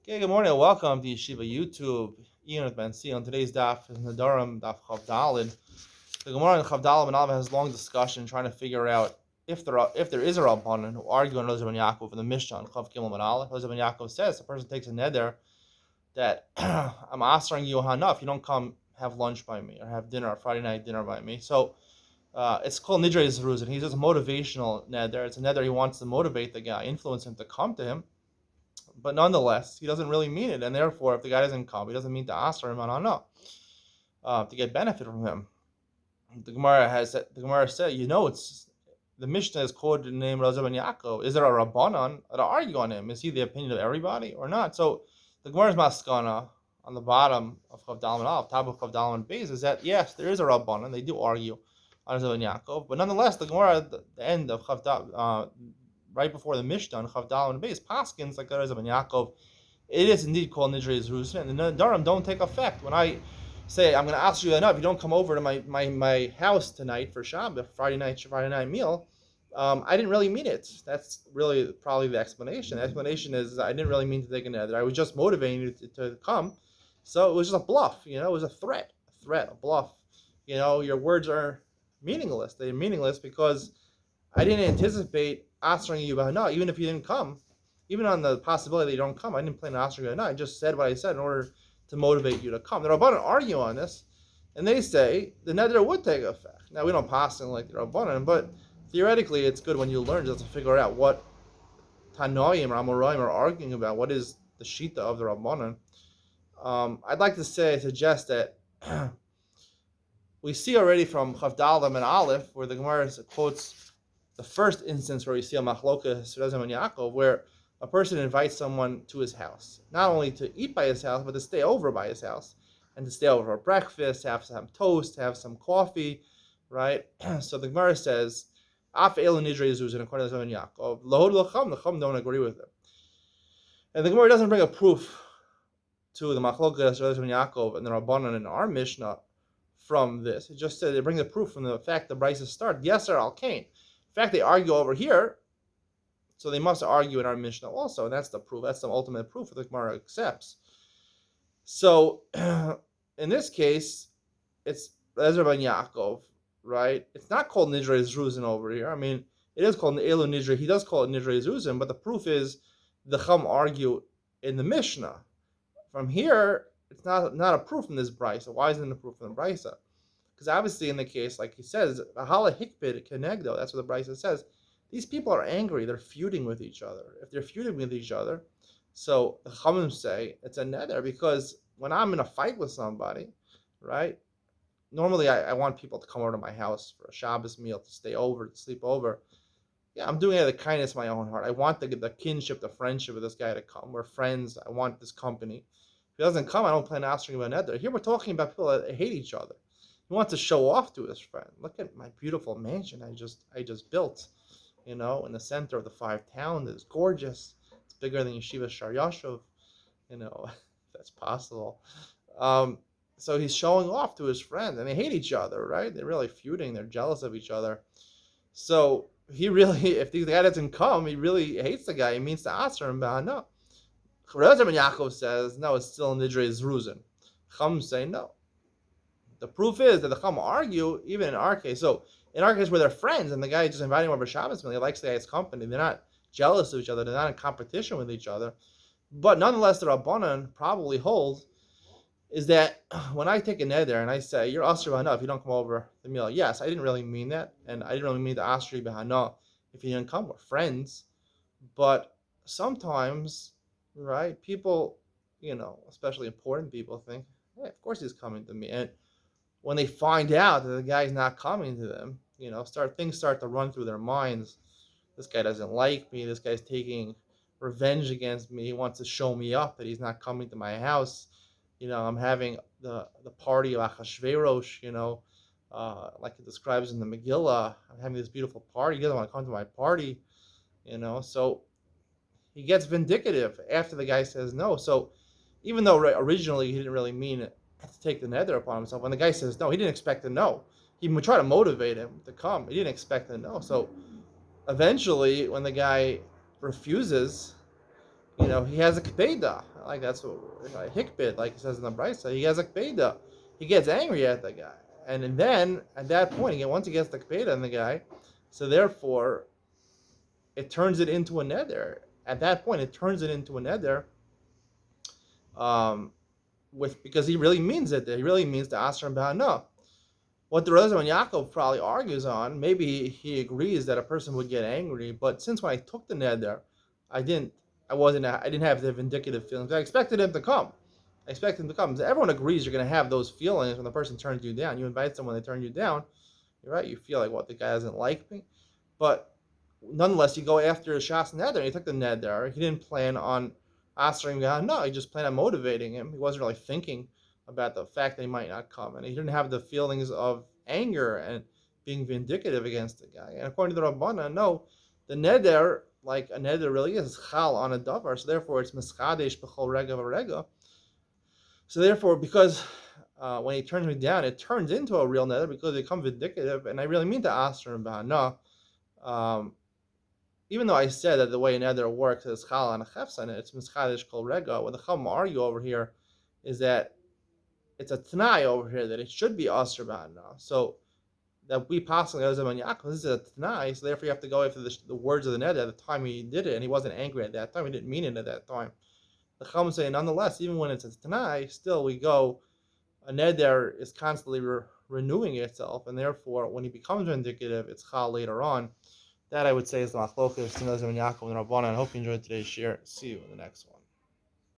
Okay, good morning and welcome to Yeshiva YouTube. Iyun with Benzion. Today's daf is Nedarim, daf Chav Dalid. The Gemara in Chav Dalid and Alva has long discussion trying to figure out if there is a Rabbanan who argue on Elazar ben Yaakov in the Mishnah on Chav Gimel and Aleph. Elazar ben Yaakov says the person takes a neder that I'm asking you Hana if you don't come have lunch by me or have dinner, Friday night dinner by me. So it's called Nidrei Zeruz, and he's just a motivational neder. It's a neder he wants to motivate the guy, influence him to come to him. But nonetheless, he doesn't really mean it, and therefore, if the guy doesn't come, he doesn't mean to ask him on to get benefit from him. The Gemara said, it's the Mishnah is quoted in the name of Elazar ben Yaakov. Is there a Rabbanan to argue on him? Is he the opinion of everybody or not? So the Gemara's maskana on the bottom of Chav Dalman Aleph, top of Chav Dalman Beis, is that yes, there is a Rabbanan. They do argue on Elazar ben Yaakov, but nonetheless, the Gemara at the end of Chav right before the Mishnah on Chav Dalman Beis, Paskins like Elazar ben Yaakov, it is indeed called Nidrei Zeruzin, and the Nedarim don't take effect. When I say I'm going to ask you enough, if you don't come over to my house tonight for Shabbat, Friday night meal, I didn't really mean it. That's really probably the explanation. The explanation is I didn't really mean to take a neder. I was just motivating you to come, so it was just a bluff. It was a threat, a bluff. Your words are meaningless. They're meaningless because I didn't anticipate answering you about no, even if you didn't come, even on the possibility that you don't come, I didn't plan on answering you no. I just said what I said in order to motivate you to come. The Rabbanan argue on this, and they say the neder would take effect. Now we don't pass in like the Rabbanan, but theoretically it's good when you learn just to figure out what Tanoim or Amoraim are arguing about. What is the shita of the Rabbanan? I'd like to suggest that we see already from Chav Daled and Aleph where the Gemara quotes the first instance where we see a machlokas Elazar ben Yaakov, where a person invites someone to his house, not only to eat by his house, but to stay over by his house, and to stay over for breakfast, have some toast, have some coffee, right? So the Gemara says, Af elu nidrei zuzin, according to Elazar ben Yaakov, lahod lacham, the chum don't agree with him. And the Gemara doesn't bring a proof to the machlokas Elazar ben Yaakov and the Rabbanan in our Mishnah from this. It just said they bring the proof from the fact the Brisa start, Yeser al Kain. In fact, they argue over here, so they must argue in our Mishnah also, and that's the proof. That's the ultimate proof that the Gemara accepts. So, in this case, it's Elazar ben Yaakov, right? It's not called Nidrei Zeruzin over here. I mean, it is called Elu Nidrei. He does call it Nidrei Zeruzin, but the proof is the Chum argue in the Mishnah. From here, it's not a proof from this Brisa. Why isn't it a proof from the Brisa? Because obviously in the case, like he says, Ahala Hikbid Kenegdo, that's what the Brisa says, these people are angry, they're feuding with each other. If they're feuding with each other, so the Chachamim say it's a neder, because when I'm in a fight with somebody, right, normally I want people to come over to my house for a Shabbos meal, to stay over, to sleep over. Yeah, I'm doing it out of the kindness of my own heart. I want the kinship, the friendship of this guy to come. We're friends, I want this company. If he doesn't come, I don't plan on asking him a neder. Here we're talking about people that hate each other. He wants to show off to his friend. Look at my beautiful mansion I just built, in the center of the 5 towns. It's gorgeous. It's bigger than Yeshiva Shar Yashuv, if that's possible. So he's showing off to his friend, and they hate each other, right? They're really feuding. They're jealous of each other. So he really, if the guy doesn't come, he really hates the guy. He means to answer him, but no. Elazar ben Yaakov says, no, it's still Nidrei Zeruzin. Chum say no. The proof is that the Chum argue, even in our case. So in our case, where they're friends, and the guy just inviting him over Shabbos meal, he likes the guy's company. They're not jealous of each other. They're not in competition with each other. But nonetheless, the Rabbanan probably hold is that when I take a neder and I say, you're Asr B'Hana if you don't come over the meal. Yes, I didn't really mean that. And I didn't really mean the Asr B'Hana if you didn't come. We're friends. But sometimes, right, people, especially important people think, hey, of course he's coming to me. And when they find out that the guy's not coming to them, things start to run through their minds. This guy doesn't like me. This guy's taking revenge against me. He wants to show me up that he's not coming to my house. I'm having the party of Achashverosh, like it describes in the Megillah. I'm having this beautiful party. He doesn't want to come to my party, So he gets vindicative after the guy says no. So even though originally he didn't really mean it, to take the neder upon himself. When the guy says no, he didn't expect a no. He would try to motivate him to come. He didn't expect a no. So eventually, when the guy refuses, he has a kpeda. Like that's what hikbit, like it says in the Brisa. He has a kpeda. He gets angry at the guy, and then at that point, again, once he gets the kpeda on the guy, so therefore it turns it into a neder. At that point, it turns it into a neder. Um, with because he really means it. He really means the Asher and Ba'ana. What the Rosa and Yaakov probably argues on, maybe he agrees that a person would get angry, but since when I took the neder, I didn't have the vindictive feelings. I expected him to come. I expected him to come. Everyone agrees you're going to have those feelings when the person turns you down. You invite someone, they turn you down. You're right. You feel like, what, the guy doesn't like me, but nonetheless, you go after a Shas neder. He took the neder. He didn't plan on answering God. No, he just planned on motivating him. He wasn't really thinking about the fact that he might not come, and he didn't have the feelings of anger and being vindictive against the guy. And according to the Rabbana, no, the neder, like a neder really is chal on a davar, so therefore it's mischadesh b'chol rega v'rega. So therefore, because when he turns me down, it turns into a real neder because they become vindictive, and I really mean to ask him about no. Even though I said that the way neder works is chal on a chefsan, it's mischadesh kol rega. What the Chacham argue over here is that it's a t'nai over here that it should be asr b'hana. So that we possibly as a Yaakov, this is a t'nai, so therefore you have to go after the words of the neder at the time he did it, and he wasn't angry at that time. He didn't mean it at that time. The Chacham say, nonetheless, even when it's a t'nai, still we go. A neder is constantly renewing itself, and therefore when he becomes indicative, it's chal later on. That I would say is the machlokas, Nedarim, Yaakov, and Rabbanan. I hope you enjoyed today's share. See you in the next one.